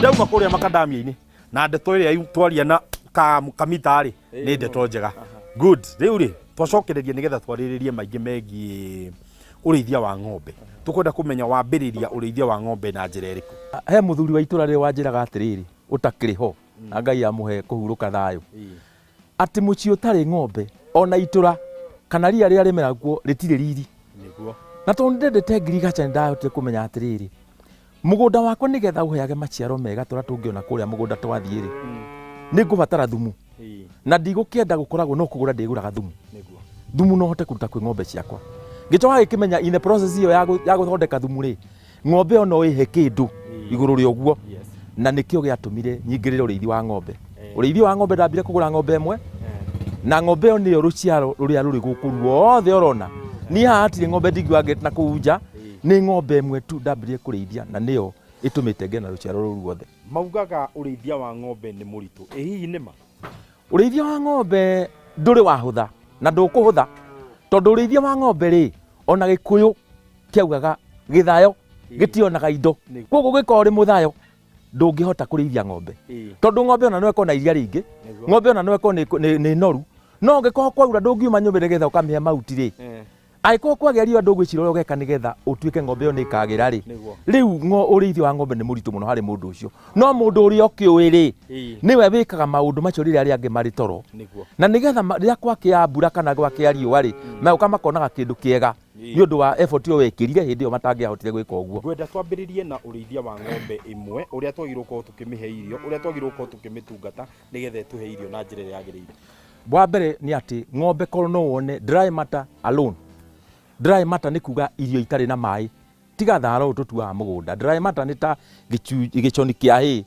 Ndauma kuria makadamia-ini na ndeto iria twaria na kamitari ni ndeto njega. Good. Riu ri twacokereria nigetha twariririe maingi megie ũrĩithia wa ng'ombe. Tukwenda kumenya wambĩrĩria ũrĩithia wa ng'ombe na njĩra ĩrĩkũ? He mũthuri wa itũra rĩrĩ wanjĩraga atĩrĩrĩ, ũtakĩrĩ ho na Ngai amũhe kũhurũka thayũ, atĩ mũciĩ ũtarĩ ng'ombe ona itũra kana ria rĩrĩa rĩmeragwo rĩtirĩ riri. Nĩguo. Na tondũ ndendete ngirigaca nĩndahotire kũmenya atĩrĩrĩ, mũgũnda wakwa nĩgetha ũheage maciaro mega tũrĩa tũngĩona kũrĩa mũgũnda twathiĩ-rĩ, nĩngũbatara thumu. Na ndigũkĩenda gũkoragwo no kũgũra ndĩgũraga thumu. Thumu no hote kũruta kwĩ ng'ombe ciakwa. Gĩcoka gĩkĩmenya in the process iyo ya gũthondeka thumu-rĩ, ng'ombe ĩyo no ĩhe kĩndũ igũrũ rĩa ũguo. Na nĩkĩo gĩatũmire nyingĩrĩre ũrĩithi wa ng'ombe. Ũrĩithi wa ng'ombe ndambire kũgũra ng'ombe ĩmwe, na ng'ombe ĩyo nĩyo rũciaro rũrĩa rũrĩ gũkũ ruothe ũrona. Niĩ haha hatirĩ ng'ombe ndingiuga na kũu nja, nĩ ng'ombe ĩmwe tu ndambire kũrĩithia na nĩyo ĩtũmĩte ngĩe na rũciaro rũu ruothe. Maugaga ũrĩithia wa ng'ombe nĩ mũritũ. Hihi nĩ ma? Ũrĩithia wa ng'ombe ndũrĩ wahũtha na ndũkũhũtha, tondũ ũrĩithia wa ng'ombe-rĩ, ona Gĩkũyũ kĩaugaga gĩthayo gĩtionaga indo. Koguo gĩkorwo ũrĩ mũthayo ndũngĩhota kũrĩithia ng'ombe, tondũ ng'ombe ona no ĩkorwo na iria rĩingĩ, ng'ombe ona no ĩkorwo nĩ noru, no ũngĩkorwo kwaura ndũngiuma nyũmba nĩgetha ũkamĩhe mahuti-rĩ, angĩkorwo kwagĩa riũa ndũgwĩciria ũrĩa ũgeka nĩgetha ũtuĩke ng'ombe ĩyo nĩĩkagĩra-rĩ, rĩu ũrĩithia wa ng'ombe nĩ mũritũ mũno harĩ mũndũ ũcio. No mũndũ ũrĩa ũkĩũĩ-rĩ, nĩwe wĩkaga maũndũ macio rĩrĩa arĩa angĩ marĩ toro, na nĩgetha rĩrĩa kwakĩa mbura kana gwakĩa riũa-rĩ, magoka makonaga kĩndũ kĩega nĩ ũndũ wa effort ĩyo wekĩrire hĩndĩ ĩyo matangĩahotire gwĩka ũguo. Ngwenda twambĩrĩrie na ũrĩithia wa ng'ombe ĩmwe, ũrĩa twagĩrĩirwo gũkorwo tũkĩmĩhe irio, ũrĩa twagĩrĩirwo gũkorwo tũkĩmĩtungata nĩgetha ĩtũhe irio na njĩra ĩrĩa yagĩrĩire. Wa mbere nĩ atĩ ng'ombe korwo no wone dry matter alone. Dry matter nĩ kuga irio itarĩ na maĩ, tiga thara ũyũ tũtuaga mũgũnda. Dry matter nĩ ta gĩconi kĩa hay.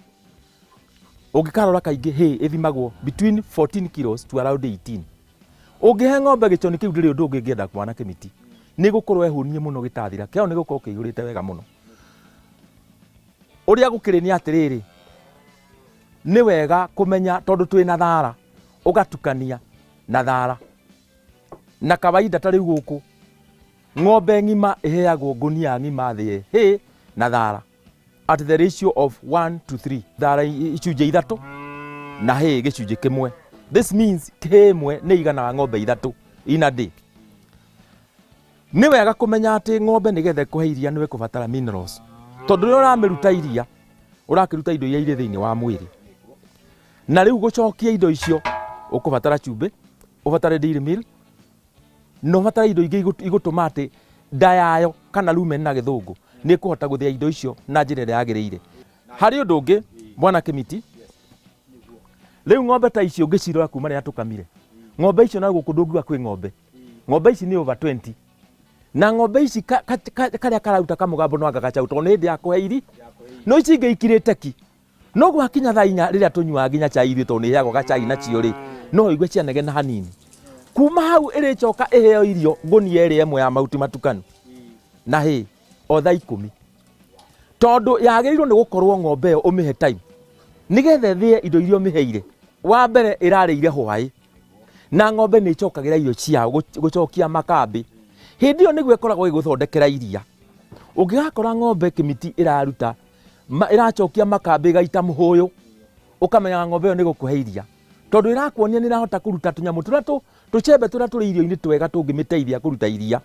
Ũngĩkarora kaingĩ hay ĩthimagwo between 14 kilos to around 18. Ũngĩhe ng'ombe gĩconi kĩu ndĩrĩ ũndũ ũngĩ ĩngĩenda kwana kĩmiti, nĩ gũkorwo ehũnie mũno gĩtathira kĩao, nĩ gũkorwo kĩihũrĩte wega mũno. Ũrĩa gũkĩrĩ nĩ atĩrĩrĩ, nĩ wega kũmenya tondũ twĩ na thara, ũgatukania na thara. Na kawaida ta rĩu gũkũ ng'ombe ng'ima ĩheagwo ngũnia ng'ima thĩ hay na thara at the ratio of 1 to 3. Thara icunjĩ ithatũ na hay gĩcunjĩ kĩmwe. This means hay ĩmwe nĩ iganaga ng'ombe ithatũ in a day. Nĩ wega kũmenya atĩ ng'ombe nĩgetha ĩkũhe iria nĩ ĩkũbatara minerals, tondũ rĩrĩa ũramĩruta iria ũrakĩruta indo iria irĩ thĩinĩ wa mwĩrĩ, na rĩu gũcokia indo icio ũkũbatara cumbĩ, ũbatare dairy meal, no ũbatara indo ingĩ igũtũma atĩ nda yayo kana rumen na gĩthũngũ nĩ ĩkũhota gũthĩa indo icio na njĩra ĩrĩa yagĩrĩire. Harĩ ũndũ ũngĩ mwana Kĩmiti, rĩu ng'ombe ta icio ũngĩcirora kuma rĩrĩa tũkamire, ng'ombe icio na gũkũ ndũngiuga kwĩ ng'ombe ici nĩ over 20, na ng'ombe ici karĩa kararuta kamũgambo no anga gacaũ, tondũ nĩ hĩndĩ ya kũhe iri, no ici ingĩ ikirĩte ki, no gwakinya thaa 4 rĩrĩa tũnyuaga nginya chai ithuĩ tondũ nĩ ĩheagwo gacai nacio-rĩ, no igue cianegena hanini. Kuma hau ĩrĩcoka ĩheo irio ngũnia ĩrĩa ĩmwe ya mahuti matukanu na hay o thaa 10, tondũ yagĩrĩirwo nĩ gũkorwo ng'ombe ĩyo ũmĩhe time nĩgetha ĩthĩe indo iria ũmĩheire. Wa mbere ĩrarĩire hwaĩ na ng'ombe nĩ ĩcokagĩra irio ciao gũcokia makambĩ, hĩndĩ ĩyo nĩguo ĩkoragwo ĩgũthondekera iria. Ũngĩgakora ng'ombe Kĩmiti ĩracokia makambĩ ĩgaita mũhũyũ, ũkamenya ng'ombe ĩyo nĩ gũkũhe iria, tondũ ĩrakuonia nĩ ĩrahota kũruta tũnyamũ tũrĩa tũcembe tũrĩa tũrĩ irio-inĩ twega tũngĩmĩteithia kũruta iria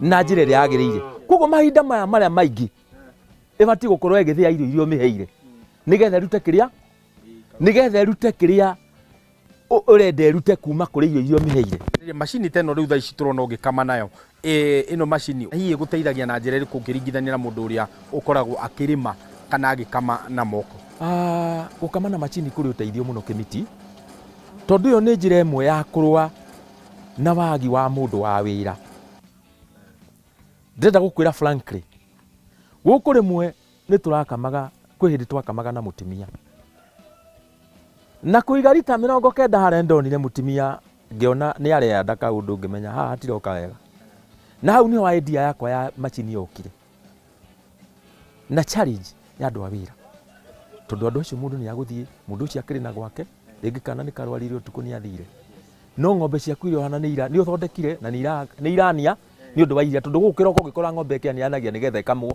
na njĩra ĩrĩa yagĩrĩire. Koguo mahinda maya marĩa maingĩ ĩbatiĩ gũkorwo ĩgĩthĩa irio iria ũmĩheire nĩgetha ĩrute kĩrĩa ũrenda ĩrute kuma kũrĩ irio iria ũmĩheire. Macini teno rĩu thaa ici tũrona ũgĩkama nayo, ĩno macini hihi ĩgũteithagia na njĩra ĩrĩkũ ũkĩringithania na mũndũ ũrĩa ũkoragwo akĩrĩma kana agĩkama na moko? Gũkama na macini kũrĩ ũteithio mũno Kĩmiti, tondũ ĩyo nĩ njĩra ĩmwe ya kũrũa na wagi wa mũndũ wa wĩra. Ndĩrenda gũkwĩra frankly, gũkũ rĩmwe nĩ tũrakamaga, kwĩ hĩndĩ twakamaga na mũtumia, na kũiga rita 90 harĩa ndonire mũtumia ngĩona nĩ arenda kaũndũ ngĩmenya haha hatiroka wega, na hau nĩho idea yakwa ya macini yokire na challenge ya andũ a wĩra, tondũ andũ acio mũndũ nĩ agũthiĩ, mũndũ ũcio akĩrĩ na gwake, rĩngĩ kana nĩ karwarire ũtukũ nĩ athire, no ng'ombe ciaku irio hana nĩ ũthondekire na nĩ irania nĩ ũndũ wa iria, tondũ gũkĩroka ũngĩkora ng'ombe ĩkĩanianagia nĩgetha ĩkamwo,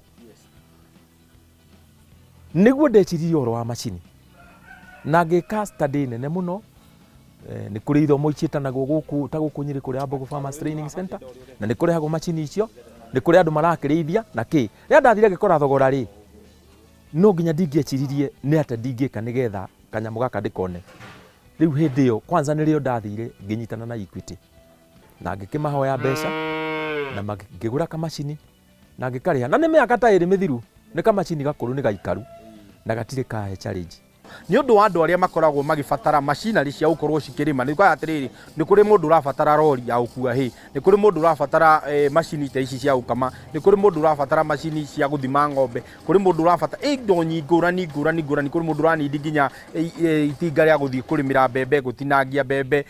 niguo ndecirie ũhoro wa macini na ngĩka study nene mũno. Nĩ kũrĩ ithomo iciĩtanagwo gũkũ ta gũkũ Nyĩrĩ kũrĩa Mbogo Farmers Training Center, na nĩ kũrehagwo macini icio, nĩ kũrĩ andũ marakĩrĩithia na kĩ. Rĩrĩa ndathire ngĩkora thogora rĩ, no nginya ndingĩeciririe nĩ atĩa ndingĩka nĩgetha kanyamũ gaka ndĩkone. Rĩu hĩndĩ ĩyo kwanza nĩrĩo ndathire ngĩnyitana na Equity na ngĩkĩmahoya mbeca na ngĩgũra kamacini na ngĩkarĩha, na nĩ mĩaka ta ĩrĩ mĩthiru. Nĩ kamacini gakũrũ, nĩ gaikaru na gatirĩ kahe challenge. Nĩ ũndũ wa andũ arĩa makoragwo magibatara macinari cia gũkorwo cikĩrĩma, nĩ kwa atĩrĩrĩ, nĩ kũrĩ mũndũ ũrabatara rori ya gũkua hay, nĩ kũrĩ mũndũ ũrabatara macini ta ici cia gũkama, nĩ kũrĩ mũndũ ũrabatara macini cia gũthima ng'ombe, kũrĩ mũndũ ũrabatara indo ngũrani, kũrĩ mũndũ ũranindi nginya itinga rĩa gũthiĩ kũrĩmĩra mbembe, gũtinangia mbembe,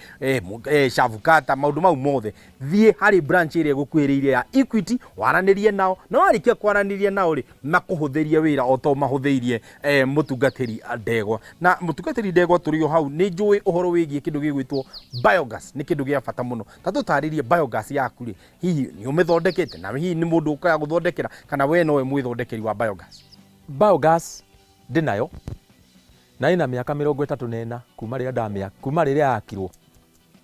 shavukata, maũndũ mau mothe. Thiĩ harĩ branch ĩrĩa ĩgũkuhĩrĩirie ya Equity, waranĩrie nao, na warĩkia kwaranĩria nao rĩ, makũhũthĩrie wĩra o to mahũthĩirie mũtungatĩri ndegwa. Na mũtungatĩri ndegwa tũrĩ o hau, nĩ njũĩ ũhoro wĩgiĩ kĩndũ gĩgwĩtwo biogas, nĩ kĩndũ gĩa bata mũno. Ta tũtarĩrie biogas yaku rĩ, hihi nĩ ũmĩthondekete na hihi nĩ mũndũ ũkaga gũthondekera, kana we nowe mwĩthondekeri wa biogas? Biogas ndĩnayo na ĩna mĩaka 34 kuma rĩrĩa yakirwo,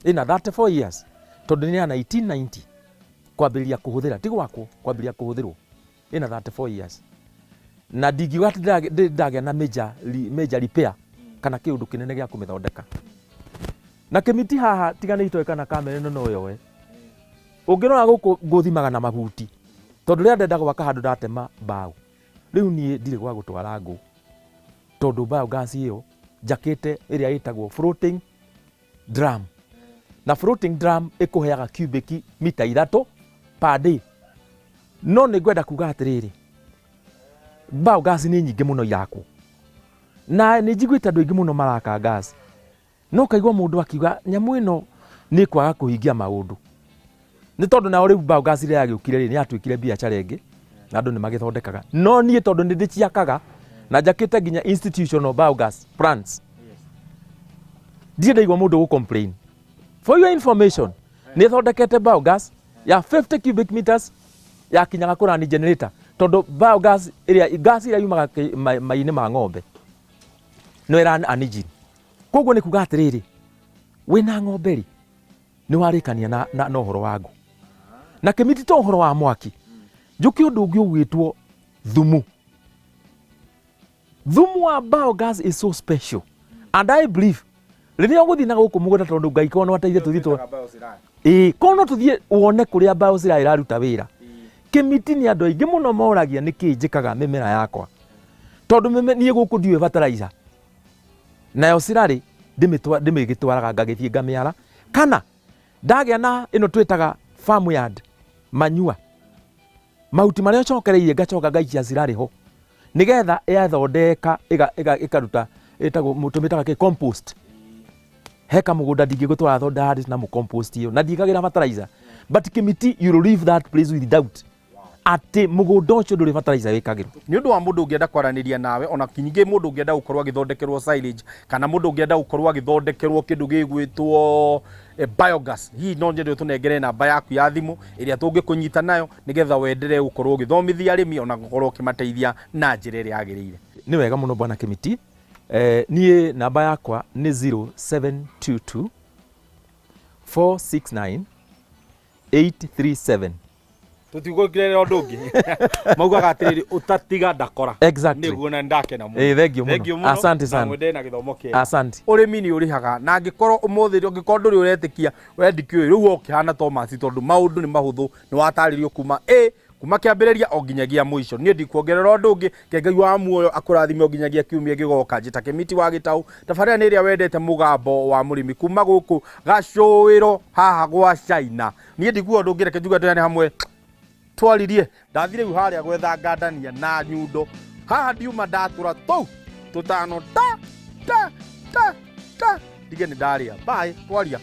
ĩna 34 years, tondũ nĩ ya 1990 kwambĩrĩria kũhũthĩra, ti gwakwo, kwambĩrĩria kũhũthĩrwo, ĩna 34 years. Na ndingiuga atĩ ndagĩa na major repair kana kĩũndũ kĩnene gĩa kũmĩthondeka. Na kĩmiti haha tiga nĩ itoĩ kana kamera ĩno no yoe. Ũngĩrora gũkũ ngũthimaga na mabuti, tondũ rĩrĩa ndenda gwaka handũ ndatema mbaũ, rĩu niĩ ndirĩ gwa gũtwara ngũ, tondũ biogas ĩyo njakĩte ĩrĩa ĩtagwo floating drum, na floating drum ĩkũheaga cubic mita 3 per day. No nĩ ngwenda kuga atĩrĩrĩ, biogas nĩ nyingĩ mũno yakwo, na nĩ njiguĩte andũ aingĩ mũno maraka gas, no kaigua mũndũ akiuga nyamũ ĩno nĩ kwaga kũhingia maũndũ. Nĩ tondũ nao rĩu biogas rĩrĩa yagĩũkire rĩ, nĩ yatuĩkire biacara ĩngĩ na andũ nĩ magĩthondekaga. No niĩ tondũ nĩ ndĩciakaga na njakĩte nginya institutional biogas plants, ndirĩ ndaigua mũndũ gũ-complain. For your information, nĩ thondekete biogas ya 50 cubic meters ya kinyaga kũrani generator, tondũ biogas ĩrĩa gas ĩrĩa yumaga mai-inĩ ma ng'ombe no ĩran anigine. Koguo nĩ kuga atĩrĩrĩ, wĩna ng'ombe rĩ, nĩ warĩkania na ũhoro wa ngũ. Na kĩmiti to ũhoro wa mwaki, njũke ũndũ ũngĩ ũgwĩtwo thumu. Thumu wa biogas is so special, and I believe rĩrĩa ũgũthiĩ na gũkũ mũgũnda, tondũ Ngai korwo no ateithie tũthiĩ korwo no tũthiĩ wone kũrĩa biosira ĩraruta wĩra. Kĩmiti nĩ andũ aingĩ mũno moragia nĩkĩ njĩkaga mĩmera yakwa, tondũ niĩ gũkũ ndiũĩ fertilizer, nayo cirarĩ ndĩmĩgĩtwaraga ngagĩthiĩ ngamĩara, kana ndagĩa na ĩno twĩtaga farm yard manure, mahuti marĩa ũcokereirie ngacoka ngaikia cirarĩ ho, nĩgetha yathondeka ĩkaruta tũmĩtaga compost. Heka mũgũnda ndingĩgũtwara thonda na compost ĩyo, na ndikagĩra fertilizer, but kĩmiti you will leave that place with doubt atĩ mũgũnda ũcio ndũrĩ fertilizer wĩkagĩrwo. Nĩ ũndũ wa mũndũ ũngĩenda kwaranĩria nawe, ona ningĩ mũndũ ũngĩenda gũkorwo agĩthondekerwo silage, kana mũndũ ũngĩenda gũkorwo agĩthondekerwo kĩndũ gĩgwĩtwo biogas, hihi no nyende ũtũnengere namba yaku ya thimũ ĩrĩa tũngĩkũnyita nayo, nĩgetha wenderee gũkorwo ũgĩthomithia arĩmi ona gũkorwo ũkĩmateithia na njĩra ĩrĩa yagĩrĩire. Nĩ wega mũno bwana Kĩmiti. Niĩ namba yakwa nĩ 0722 469 837. Tũtigũkĩrĩra ũndũ ũngĩ maugaga atĩrĩrĩ, ũtatiga ndakora. Exactly. Nĩguo na ndakena mũno. Thengiũ mũno. Asante sana. Mwende na gĩthomo kĩega. Asante. Ũrĩmi nĩ ũrĩhaga, na angĩkorwo ũmũthĩ ũngĩkorwo ndũrĩ ũretĩkia wendikio rĩu okĩhana Thomas, tondũ maũndũ nĩ mahũthũ, nĩ watarĩrio kuma kuma kĩambĩrĩria o nginyagia mũico. Niĩ ndikuongerera ũndũ ũngĩ, ke Ngai wa muoyo akũrathime o nginyagia kiumia gĩgoka. Njĩta Kĩmiti wa Gĩtaũ, tabarĩra nĩ ĩrĩa wendete mũgambo wa mũrĩmi kuma gũkũ Gacũĩro haha gwa China. Niĩ ndikuga ũndũ ũngĩ, reke njuge tũrĩ hamwe twaririe. Ndathire rĩu harĩa gwetha ngandania na nyundo, haha ndiuma ndatũra tũtano ndige nĩ ndarĩa. Bye, twaria.